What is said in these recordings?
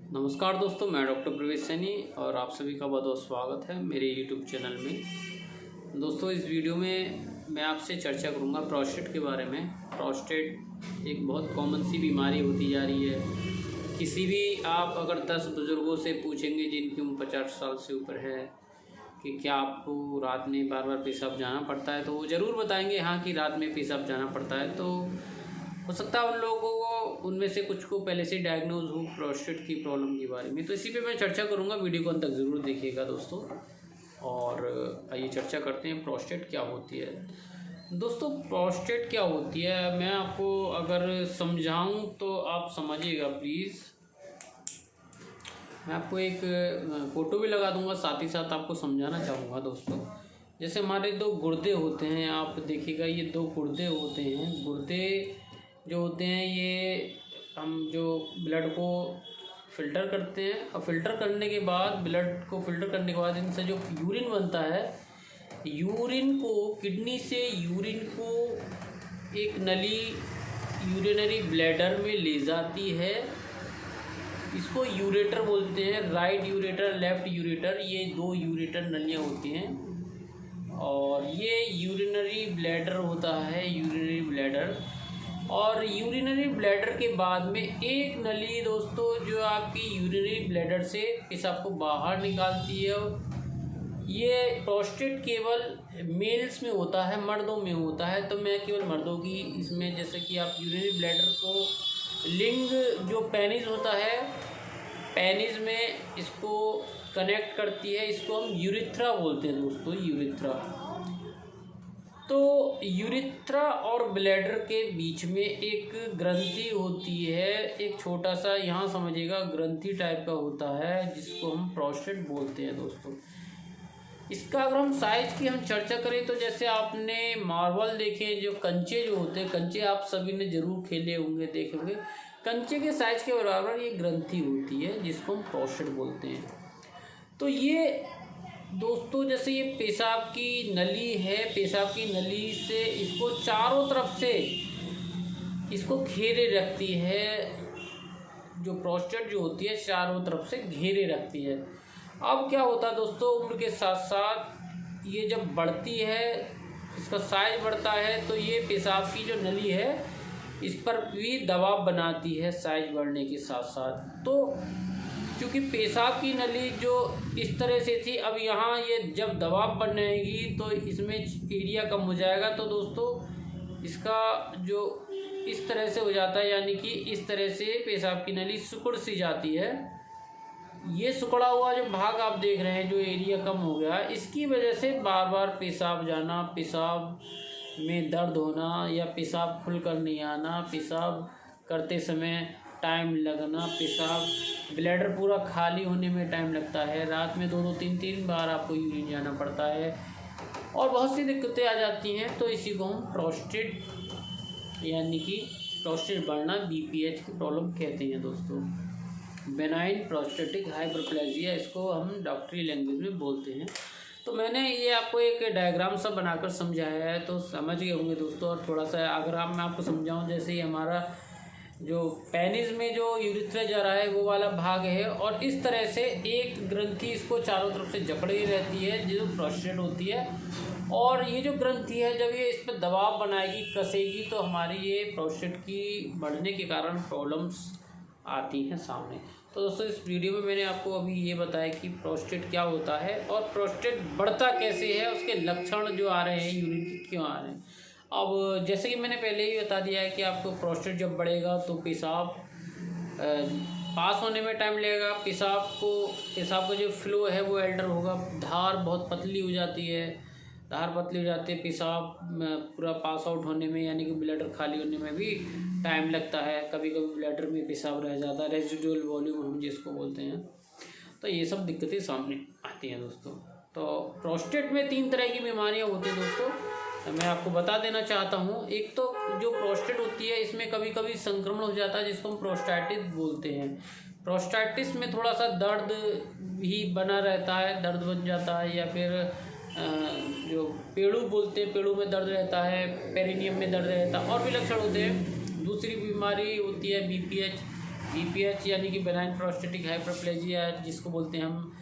नमस्कार दोस्तों, मैं डॉक्टर प्रवेश सैनी और आप सभी का बहुत बहुत स्वागत है मेरे यूट्यूब चैनल में। दोस्तों, इस वीडियो में मैं आपसे चर्चा करूंगा प्रोस्टेट के बारे में। प्रोस्टेट एक बहुत कॉमन सी बीमारी होती जा रही है। किसी भी आप अगर 10 बुज़ुर्गों से पूछेंगे जिनकी उम्र 50 साल से ऊपर है कि क्या आपको रात में बार बार पेशाब जाना पड़ता है, तो वो ज़रूर बताएंगे हाँ कि रात में पेशाब जाना पड़ता है। तो हो सकता है उन लोगों को उनमें से कुछ को पहले से डायग्नोज हो प्रोस्टेट की प्रॉब्लम के बारे में। तो इसी पे मैं चर्चा करूँगा, वीडियो को अंत तक ज़रूर देखिएगा दोस्तों। और आइए चर्चा करते हैं प्रोस्टेट क्या होती है। दोस्तों, प्रोस्टेट क्या होती है मैं आपको अगर समझाऊं तो आप समझिएगा प्लीज़। मैं आपको एक फ़ोटो भी लगा दूंगा, साथ ही साथ आपको समझाना चाहूँगा दोस्तों। जैसे हमारे दो गुर्दे होते हैं, आप देखिएगा ये दो गुर्दे होते हैं। गुर्दे जो होते हैं ये हम जो ब्लड को फ़िल्टर करते हैं, और फ़िल्टर करने के बाद ब्लड को फ़िल्टर करने के बाद इनसे जो यूरिन बनता है, यूरिन को किडनी से यूरिन को एक नली यूरिनरी ब्लैडर में ले जाती है। इसको यूरेटर बोलते हैं, राइट यूरेटर लेफ़्ट यूरेटर, ये दो यूरेटर नलियाँ होती हैं। और ये यूरिनरी ब्लैडर होता है, यूरिनरी ब्लैडर। और यूरिनरी ब्लैडर के बाद में एक नली दोस्तों जो आपकी यूरिनरी ब्लैडर से पेशाब को बाहर निकालती है। ये प्रोस्टेट केवल मेल्स में होता है, मर्दों में होता है। तो मैं केवल मर्दों की इसमें, जैसे कि आप यूरिनरी ब्लैडर को लिंग जो पेनिस होता है, पेनिस में इसको कनेक्ट करती है। इसको हम यूरिथ्रा बोलते हैं दोस्तों, यूरिथ्रा। तो यूरिथ्रा और ब्लैडर के बीच में एक ग्रंथि होती है, एक छोटा सा, यहाँ समझिएगा, ग्रंथि टाइप का होता है जिसको हम प्रोस्टेट बोलते हैं दोस्तों। इसका अगर हम साइज़ की हम चर्चा करें तो जैसे आपने मार्बल देखे, जो कंचे जो होते हैं, कंचे आप सभी ने ज़रूर खेले होंगे, देखे होंगे। कंचे के साइज़ के बराबर ये ग्रंथि होती है जिसको हम प्रोस्टेट बोलते हैं। तो ये दोस्तों जैसे ये पेशाब की नली है, पेशाब की नली से इसको चारों तरफ से इसको घेरे रखती है। जो प्रोस्टेट जो होती है चारों तरफ से घेरे रखती है। अब क्या होता है दोस्तों, उम्र के साथ साथ ये जब बढ़ती है, इसका साइज बढ़ता है, तो ये पेशाब की जो नली है इस पर भी दबाव बनाती है साइज बढ़ने के साथ साथ। तो क्योंकि पेशाब की नली जो इस तरह से थी, अब यहाँ ये जब दबाव बनाएगी तो इसमें एरिया कम हो जाएगा। तो दोस्तों इसका जो इस तरह से हो जाता है, यानी कि इस तरह से पेशाब की नली सिकुड़ सी जाती है। ये सिकुड़ा हुआ जो भाग आप देख रहे हैं, जो एरिया कम हो गया, इसकी वजह से बार बार पेशाब जाना, पेशाब में दर्द होना, या पेशाब खुल कर नहीं आना, पेशाब करते समय टाइम लगना, पेशाब ब्लैडर पूरा खाली होने में टाइम लगता है, रात में 2-2 3-3 बार आपको यूरिन जाना पड़ता है, और बहुत सी दिक्कतें आ जाती हैं। तो इसी को हम प्रोस्टेट यानी कि प्रोस्टेट बढ़ना, BPH की प्रॉब्लम कहते हैं दोस्तों। बेनाइन प्रोस्टेटिक हाइपरप्लेजिया इसको हम डॉक्टरी लैंग्वेज में बोलते हैं। तो मैंने ये आपको एक डायग्राम सा बनाकर समझाया है, तो समझ गए होंगे दोस्तों। और थोड़ा सा अगर मैं आपको समझाऊं, जैसे ही हमारा जो पेनिस में जो यूरिथ्रा जा रहा है वो वाला भाग है, और इस तरह से एक ग्रंथि इसको चारों तरफ से जकड़ी रहती है जो प्रोस्टेट होती है। और ये जो ग्रंथि है जब ये इस पर दबाव बनाएगी, कसेगी, तो हमारी ये प्रोस्टेट की बढ़ने के कारण प्रॉब्लम्स आती हैं सामने। तो दोस्तों इस वीडियो में मैंने आपको अभी ये बताया कि प्रोस्टेट क्या होता है और प्रोस्टेट बढ़ता कैसे है, उसके लक्षण जो आ रहे हैं यूरिन के क्यों आ रहे हैं। अब जैसे कि मैंने पहले ही बता दिया है कि आपको प्रोस्टेट जब बढ़ेगा तो पेशाब पास होने में टाइम लगेगा, पेशाब का जो फ्लो है वो एल्टर होगा, धार बहुत पतली हो जाती है, धार पतली हो जाती है, पेशाब पूरा पास आउट होने में, यानी कि ब्लैडर खाली होने में भी टाइम लगता है। कभी कभी ब्लैडर में पेशाब रह जाता है, रेजिडुअल वॉल्यूम हम जिसको बोलते हैं। तो ये सब दिक्कतें सामने आती हैं दोस्तों। तो प्रोस्टेट में 3 तरह की बीमारियाँ होती हैं दोस्तों, मैं आपको बता देना चाहता हूँ। एक तो जो प्रोस्टेट होती है इसमें कभी कभी संक्रमण हो जाता है जिसको हम प्रोस्टाइटिस बोलते हैं। प्रोस्टाइटिस में थोड़ा सा दर्द भी बना रहता है, दर्द बन जाता है, या फिर जो पेड़ू बोलते हैं, पेड़ू में दर्द रहता है, पेरिनियम में दर्द रहता है, और भी लक्षण होते हैं। दूसरी बीमारी होती है BPH, BPH यानी कि बेनाइन प्रोस्टेटिक हाइपरप्लेजिया, जिसको बोलते हैं हम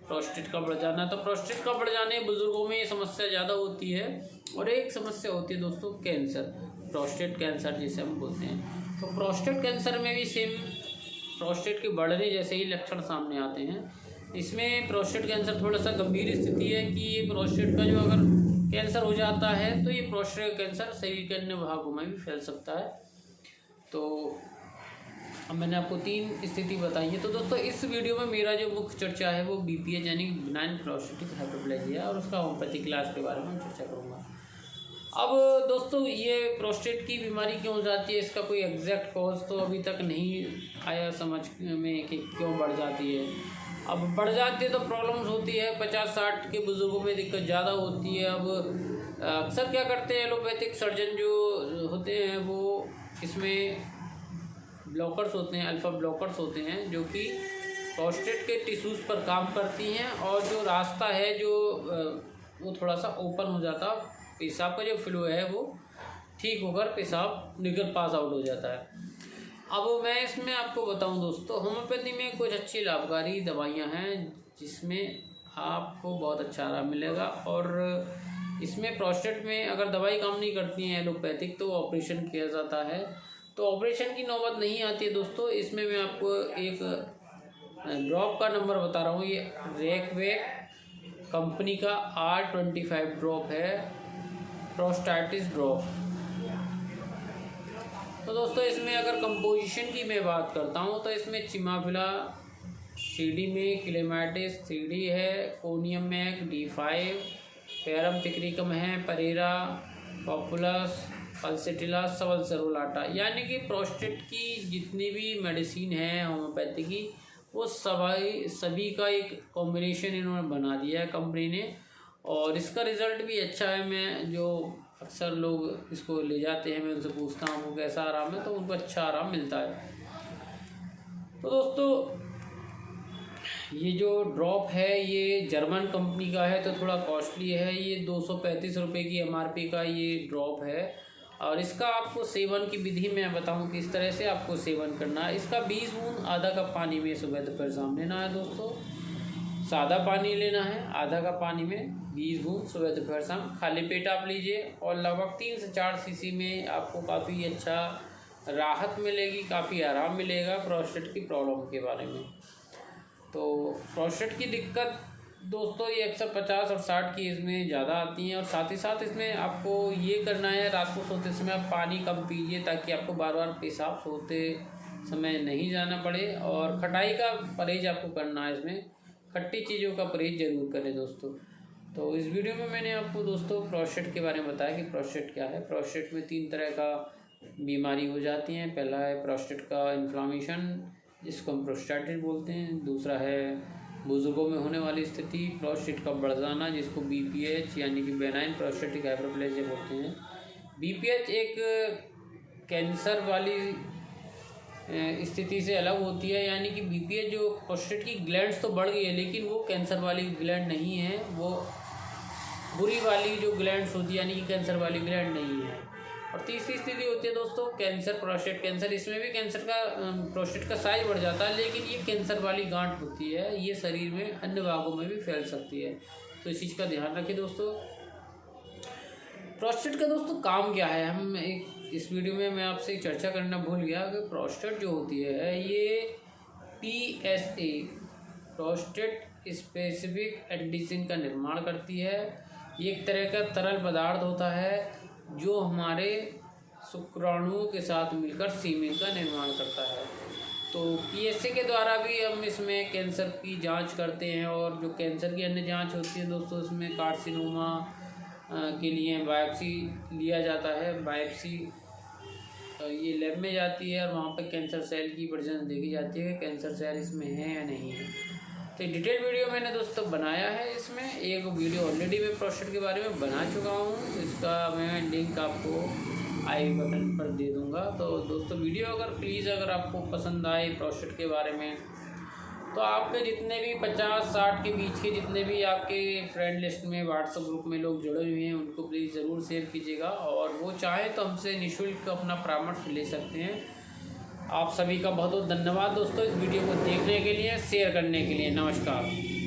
प्रोस्टेट का बढ़ जाना। तो प्रोस्टेट का बढ़ जाने बुजुर्गों में ये समस्या ज़्यादा होती है। और एक समस्या होती है दोस्तों कैंसर, प्रोस्टेट कैंसर जिसे हम बोलते हैं। तो प्रोस्टेट कैंसर में भी सेम प्रोस्टेट के बढ़ने जैसे ही लक्षण सामने आते हैं। इसमें प्रोस्टेट कैंसर थोड़ा सा गंभीर स्थिति है कि ये प्रोस्टेट का जो अगर कैंसर हो जाता है तो ये प्रोस्टेट कैंसर शरीर के अन्य भागों में भी फैल सकता है। तो अब मैंने आपको 3 स्थिति बताई है। तो दोस्तों इस वीडियो में मेरा जो मुख्य चर्चा है वो BPH यानी बेनाइन प्रोस्टेटिक हाइपरप्लेजिया और उसका होम्योपैथिक इलाज के बारे में चर्चा करूँगा। अब दोस्तों ये प्रोस्टेट की बीमारी क्यों हो जाती है, इसका कोई एग्जैक्ट कॉज तो अभी तक नहीं आया समझ में कि क्यों बढ़ जाती है। अब बढ़ जाती है तो प्रॉब्लम्स होती है, 50-60 के बुज़ुर्गों में दिक्कत ज़्यादा होती है। अब अक्सर क्या करते हैं एलोपैथिक सर्जन जो होते हैं वो इसमें ब्लॉकर्स होते हैं, अल्फ़ा ब्लॉकर्स होते हैं जो कि प्रोस्टेट के टिश्यूज़ पर काम करती हैं और जो रास्ता है जो वो थोड़ा सा ओपन हो जाता, पेशाब का जो फ्लो है वो ठीक होकर पेशाब निकल पास आउट हो जाता है। अब मैं इसमें आपको बताऊं दोस्तों, होम्योपैथी में कुछ अच्छी लाभकारी दवाइयां हैं जिसमें आपको बहुत अच्छा आराम मिलेगा। और इसमें प्रोस्टेट में अगर दवाई काम नहीं करती है एलोपैथिक तो ऑपरेशन किया जाता है। तो ऑपरेशन की नौबत नहीं आती है दोस्तों। इसमें मैं आपको एक ड्रॉप का नंबर बता रहा हूँ, ये रेकवेक कंपनी का R25 ड्रॉप है, प्रोस्टाटिस ड्रॉप। तो दोस्तों इसमें अगर कंपोजिशन की मैं बात करता हूँ तो इसमें चिमाफिला CD में क्लेमाटिस 3D है, कोनियम में D5, पैरम तिक्रिकम है, परेरा, पॉपुलस, पल्सेटिला, सवलसरोलाटा। यानी कि प्रोस्टेट की जितनी भी मेडिसिन है होम्योपैथी की वो सभी का एक कॉम्बिनेशन इन्होंने बना दिया है कंपनी ने। और इसका रिज़ल्ट भी अच्छा है। मैं जो अक्सर लोग इसको ले जाते हैं मैं उनसे पूछता हूँ कैसा आराम है, तो उनको अच्छा आराम मिलता है। तो दोस्तों ये जो ड्रॉप है ये जर्मन कंपनी का है तो थोड़ा कॉस्टली है। ये 235 रुपये की MRP का ये ड्रॉप है। और इसका आपको सेवन की विधि मैं बताऊं किस तरह से आपको सेवन करना है। इसका 20 बूंद आधा कप पानी में सुबह दोपहर शाम लेना है दोस्तों। सादा पानी लेना है, आधा कप पानी में 20 बूंद सुबह दोपहर शाम खाली पेट आप लीजिए। और लगभग 3 से 4 सीसी में आपको काफ़ी अच्छा राहत मिलेगी, काफ़ी आराम मिलेगा प्रोस्टेट की प्रॉब्लम के बारे में। तो प्रोस्टेट की दिक्कत दोस्तों ये 150 और 60 की इसमें ज़्यादा आती हैं। और साथ ही साथ इसमें आपको ये करना है रात को सोते समय आप पानी कम पीजिए ताकि आपको बार बार पेशाब सोते समय नहीं जाना पड़े। और खटाई का परहेज आपको करना है, इसमें खट्टी चीज़ों का परहेज ज़रूर करें दोस्तों। तो इस वीडियो में मैंने आपको दोस्तों प्रोस्टेट के बारे में बताया कि प्रोस्टेट क्या है। प्रोस्टेट में 3 तरह का बीमारी हो जाती हैं। पहला है प्रोस्टेट का इन्फ्लामेशन जिसको हम प्रोस्टेटिस बोलते हैं। दूसरा है बुजुर्गों में होने वाली स्थिति प्रोस्टेट का बढ़ जाना जिसको BPH यानी कि बेनाइन प्रोस्टेटिक हाइपरप्लेजिया बोलते हैं। BPH एक कैंसर वाली स्थिति से अलग होती है। यानी कि BPH जो प्रोस्टेट की ग्लैंड्स तो बढ़ गई है लेकिन वो कैंसर वाली ग्लैंड नहीं है, वो बुरी वाली जो ग्लैंड्स होती है यानी कि कैंसर वाली ग्लैंड नहीं है। और तीसरी स्थिति होती है दोस्तों कैंसर, प्रोस्टेट कैंसर। इसमें भी कैंसर का प्रोस्टेट का साइज बढ़ जाता है लेकिन ये कैंसर वाली गांठ होती है, ये शरीर में अन्य भागों में भी फैल सकती है। तो इस चीज़ का ध्यान रखें दोस्तों। प्रोस्टेट का दोस्तों काम क्या है, हम इस वीडियो में मैं आपसे चर्चा करना भूल गया कि प्रोस्टेट जो होती है ये PSA प्रोस्टेट स्पेसिफिक एंटीजन का निर्माण करती है। ये एक तरह का तरल पदार्थ होता है जो हमारे शुक्राणुओं के साथ मिलकर सीमेन का निर्माण करता है। तो PSA के द्वारा भी हम इसमें कैंसर की जांच करते हैं। और जो कैंसर की अन्य जांच होती है दोस्तों इसमें कार्सिनोमा के लिए बायोप्सी लिया जाता है। बायोप्सी ये लैब में जाती है और वहाँ पर कैंसर सेल की प्रेजेंस देखी जाती है, कैंसर सेल इसमें है या नहीं है। तो डिटेल वीडियो मैंने दोस्तों बनाया है। इसमें एक वीडियो ऑलरेडी मैं प्रोस्टेट के बारे में बना चुका हूँ, इसका मैं लिंक आपको आई बटन पर दे दूँगा। तो दोस्तों वीडियो अगर आपको पसंद आए प्रोस्टेट के बारे में तो आपके जितने भी 50-60 के बीच के जितने भी आपके फ्रेंड लिस्ट में व्हाट्सएप ग्रुप में लोग जुड़े हुए हैं उनको प्लीज़ ज़रूर शेयर कीजिएगा। और वो चाहे तो हमसे निःशुल्क अपना परामर्श ले सकते हैं। आप सभी का बहुत बहुत धन्यवाद दोस्तों इस वीडियो को देखने के लिए, शेयर करने के लिए। नमस्कार।